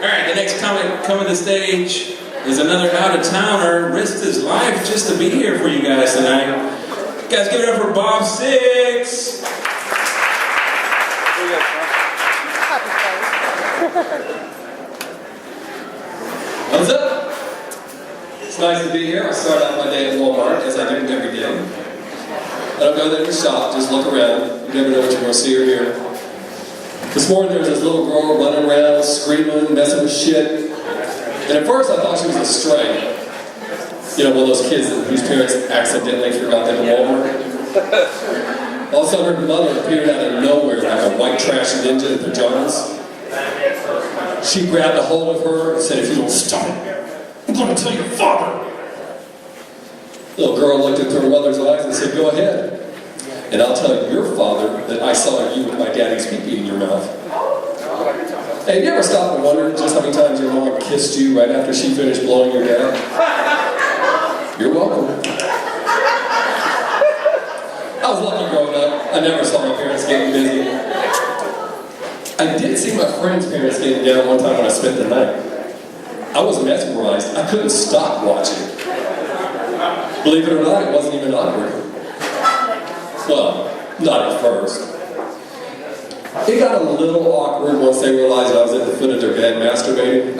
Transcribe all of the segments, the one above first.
Alright, the next comic coming to the stage is another out-of-towner. Risked his life just to be here for you guys tonight. Guys, give it up for Bobb Sixx. What's up? It's nice to be here. I start out my day at Walmart, as I do every day. I don't go there to shop, just look around. You never know what you're going to see or hear. This morning there was this little girl running around, screaming, messing with shit. And at first I thought she was a stray. You know, one of those kids whose parents accidentally forgot them at Walmart. All of a sudden her mother appeared out of nowhere like a white trash ninja in pajamas. She grabbed a hold of her and said, "If you don't stop it, I'm going to tell your father." The little girl looked into her mother's eyes and said, "Go ahead. And I'll tell your father that I saw you with my daddy's pee-pee in your mouth." Hey, have you ever stopped and wondered just how many times your mom kissed you right after she finished blowing your dad? You're welcome. I was lucky growing up. I never saw my parents getting busy. I did see my friend's parents getting down one time when I spent the night. I was mesmerized. I couldn't stop watching. Believe it or not, it wasn't even awkward. Well, not at first. It got a little awkward once they realized I was at the foot of their bed masturbating.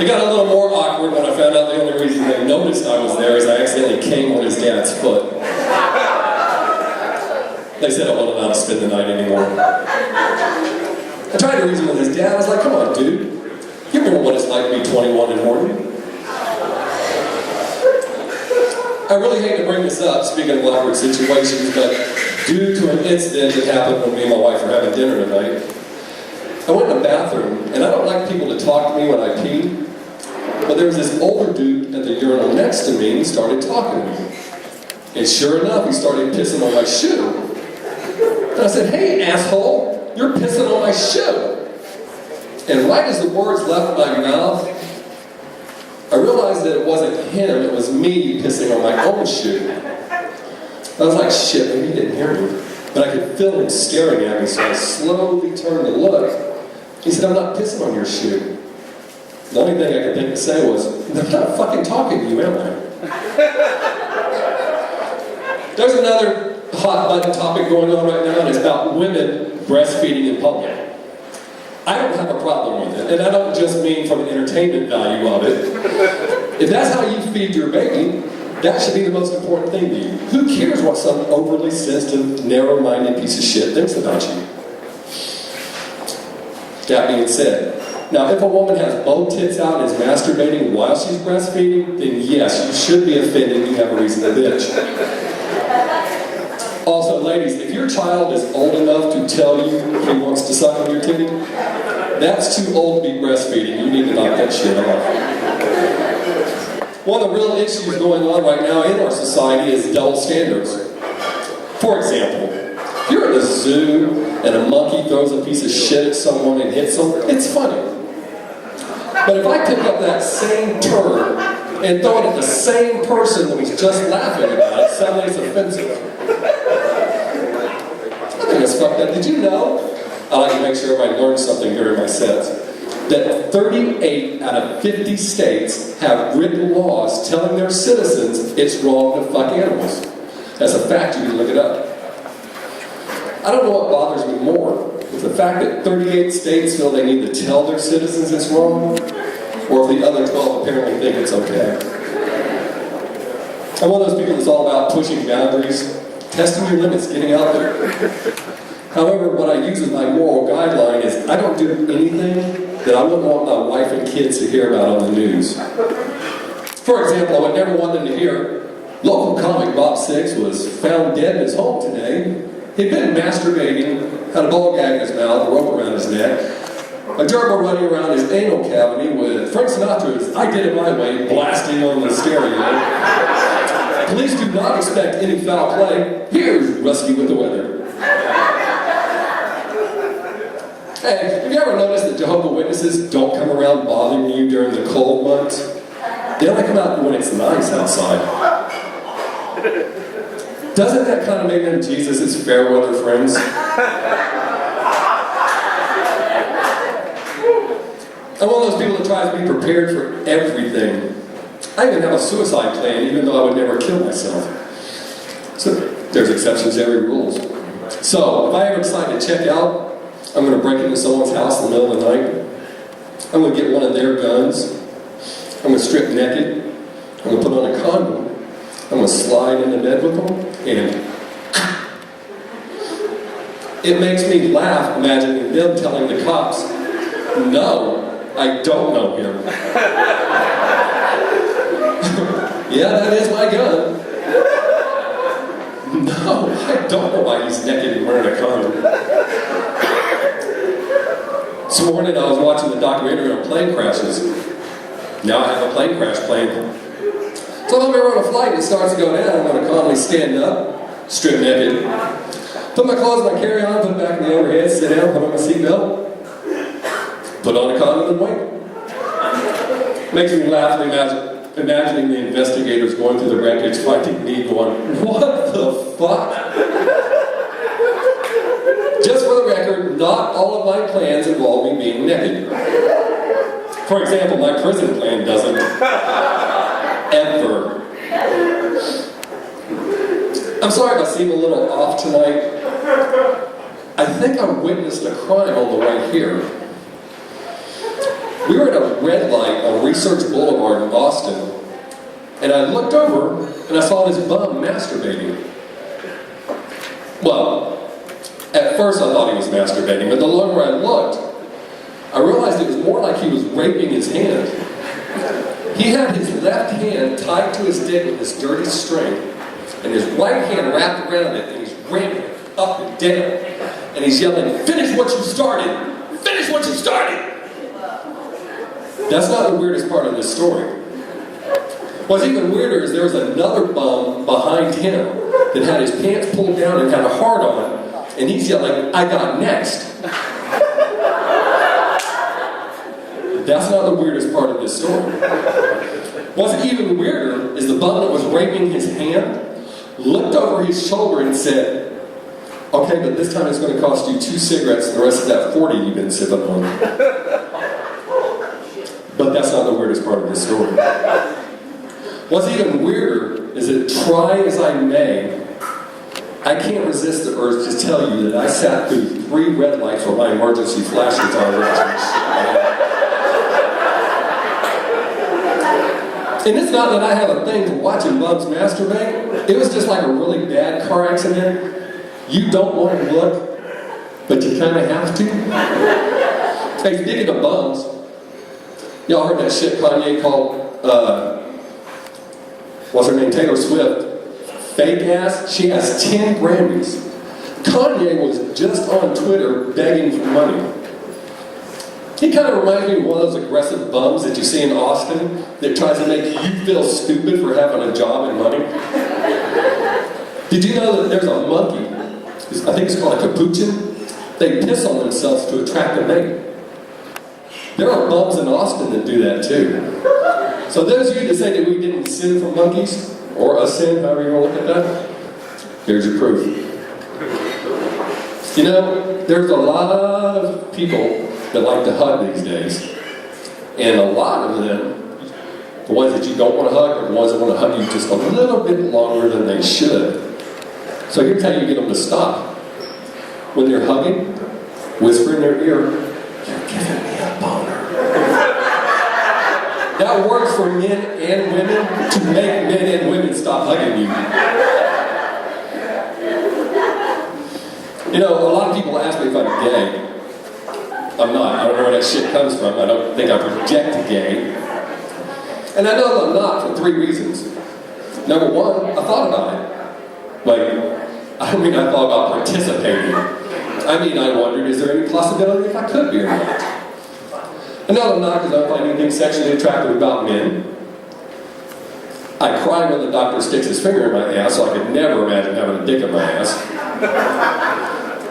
It got a little more awkward when I found out the only reason they noticed I was there is I accidentally came on his dad's foot. They said I wasn't allowed to spend the night anymore. I tried to reason with his dad. I was like, "Come on, dude. You remember what it's like to be 21 and horny?" I really hate to bring this up, speaking of awkward situations, but due to an incident that happened when me and my wife were having dinner tonight, I went in the bathroom, and I don't like people to talk to me when I pee, but there was this older dude at the urinal next to me, and he started talking to me. And sure enough, he started pissing on my shoe. And I said, "Hey, asshole, you're pissing on my shoe." And right as the words left my mouth, I realized that it wasn't him, it was me pissing on my own shoe. I was like, shit, maybe he didn't hear me. But I could feel him staring at me, so I slowly turned to look. He said, "I'm not pissing on your shoe." The only thing I could think to say was, "I'm not fucking talking to you, am I?" There's another hot button topic going on right now, and it's about women breastfeeding in public. I don't have a problem with it, and I don't just mean from the entertainment value of it. If that's how you feed your baby, that should be the most important thing to you. Who cares what some overly sensitive, narrow-minded piece of shit thinks about you? That being said, now if a woman has both tits out and is masturbating while she's breastfeeding, then yes, you should be offended. You have a reason to bitch. Also, ladies, if your child is old enough to tell you he wants to suck on your titty, that's too old to be breastfeeding. You need to knock that shit off. One of the real issues going on right now in our society is double standards. For example, if you're at the zoo and a monkey throws a piece of shit at someone and hits them, it's funny. But if I pick up that same turd and throw it at the same person that was just laughing about it, suddenly it's offensive. I think it's fucked up. Did you know? I like to make sure everybody learns something during my sets. That 38 out of 50 states have written laws telling their citizens it's wrong to fuck animals. That's a fact, you can look it up. I don't know what bothers me more, if the fact that 38 states feel they need to tell their citizens it's wrong, or if the other 12 apparently think it's okay. I'm one of those people that's all about pushing boundaries, testing your limits, getting out there. However, what I use as my moral guideline is I don't do anything that I wouldn't want my wife and kids to hear about on the news. For example, I would never want them to hear, local comic Bobb Sixx was found dead in his home today. He'd been masturbating, had a ball gag in his mouth, a rope around his neck, a gerbil running around his anal cavity with Frank Sinatra's "I Did It My Way" blasting on the stereo. Police do not expect any foul play. Here's Rusty with the weather. Hey, have you ever noticed that Jehovah's Witnesses don't come around bothering you during the cold months? They only come out when it's nice outside. Doesn't that kind of make them Jesus' fair weather friends? I'm one of those people that tries to be prepared for everything. I even have a suicide plan, even though I would never kill myself. So there's exceptions to every rule. So if I ever decide to check out, I'm going to break into someone's house in the middle of the night. I'm going to get one of their guns. I'm going to strip naked. I'm going to put on a condom. I'm going to slide into bed with them. And it makes me laugh imagining them telling the cops, no, I don't know him. Yeah, that is my gun. No, I don't know why he's naked and wearing a condom. This morning I was watching the documentary on plane crashes. Now I have a plane crash plane. So if I'm ever on a flight and it starts to go down, I'm going to calmly stand up, strip naked, put my clothes in my carry-on, put it back in the overhead, sit down, put on my seatbelt, put on a condom and wait. Makes me laugh imagining the investigators going through the wreckage, finding me going, what the fuck? Just for the record, not all of my plans involve me being naked. For example, my prison plan doesn't. Ever. I'm sorry if I seem a little off tonight. I think I witnessed a crime on the way here. We were at a red light on Research Boulevard in Austin, and I looked over and I saw this bum masturbating. Well, at first I thought he was masturbating, but the longer I looked, I realized it was more like he was raping his hand. He had his left hand tied to his dick with this dirty string, and his right hand wrapped around it, and he's ramming it up and down. And he's yelling, finish what you started! Finish what you started! That's not the weirdest part of this story. What's even weirder is there was another bum behind him that had his pants pulled down and had a heart on, and he's yelling, I got next! That's not the weirdest part of this story. What's even weirder is the bum that was raping his hand looked over his shoulder and said, okay, but this time it's going to cost you 2 cigarettes and the rest of that 40 you've been sipping on. But that's not the weirdest part of this story. What's even weirder is that try as I may, I can't resist the urge to tell you that I sat through 3 red lights with my emergency flashlights on. And it's not that I have a thing to watching bums masturbate. It was just like a really bad car accident. You don't want to look, but you kind of have to. Hey, speaking of bums, y'all heard that shit Kanye called, what's her name, Taylor Swift, fake ass? She has 10 Grammys. Kanye was just on Twitter begging for money. He kind of reminds me of one of those aggressive bums that you see in Austin that tries to make you feel stupid for having a job and money. Did you know that there's a monkey, I think it's called a capuchin, they piss on themselves to attract a mate. There are bums in Austin that do that too. So those of you that say that we didn't sin for monkeys, or ascend, however you want to look at that, here's your proof. You know, there's a lot of people that like to hug these days. And a lot of them, the ones that you don't want to hug, are the ones that want to hug you just a little bit longer than they should. So here's how you get them to stop. When they're hugging, whisper in their ear, you're giving me a boner. That works for men and women to make men and women stop hugging you. You know, a lot of people ask me if I'm gay. I'm not. I don't know where that shit comes from. I don't think I project gay. And I know I'm not for 3 reasons. Number 1, I thought about it. Like, I don't mean I thought about participating. I mean, I wondered, is there any possibility if I could be or not? I know I'm not because I don't find anything sexually attractive about men. I cry when the doctor sticks his finger in my ass, so I could never imagine having a dick in my ass.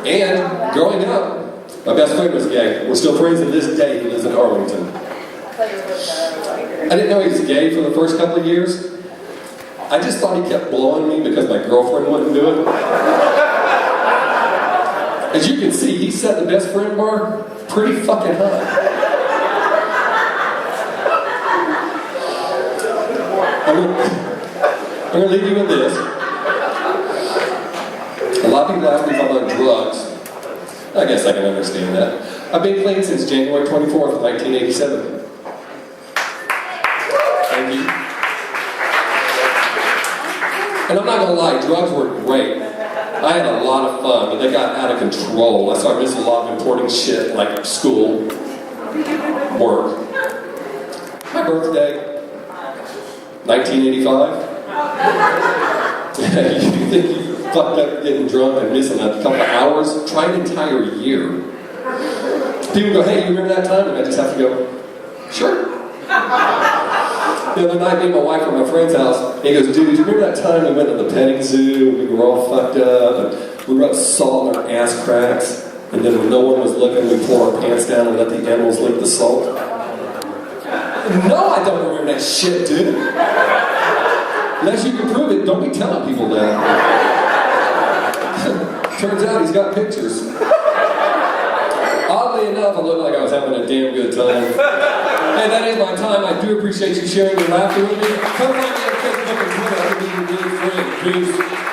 And growing up, my best friend was gay. We're still friends to this day. He lives in Arlington. I didn't know he was gay for the first couple of years. I just thought he kept blowing me because my girlfriend wouldn't do it. As you can see, he set the best friend bar pretty fucking high. I'm going to leave you with this. A lot of people ask me if I'm on drugs. I guess I can understand that. I've been clean since January 24th, 1987. Thank you. And I'm not going to lie, drugs were great. I had a lot of fun, but they got out of control. I started missing a lot of important shit like school, work. My birthday, 1985. You think you fucked up getting drunk and missing a couple of hours? Try an entire year. People go, hey, you remember that time? And I just have to go, sure. The other night, me and my wife were at my friend's house, and he goes, dude, do you remember that time we went to the petting zoo, and we were all fucked up, and we rubbed salt in our ass cracks, and then when no one was looking, we pulled our pants down and let the animals lick the salt? No, I don't remember that shit, dude. Unless you can prove it, don't be telling people that. Turns out he's got pictures. Oddly enough, I looked like I was having a damn good time. Hey, that is my time. I do appreciate you sharing your laughter with me. Come find me on Facebook and Twitter. I can be your good friend. Peace.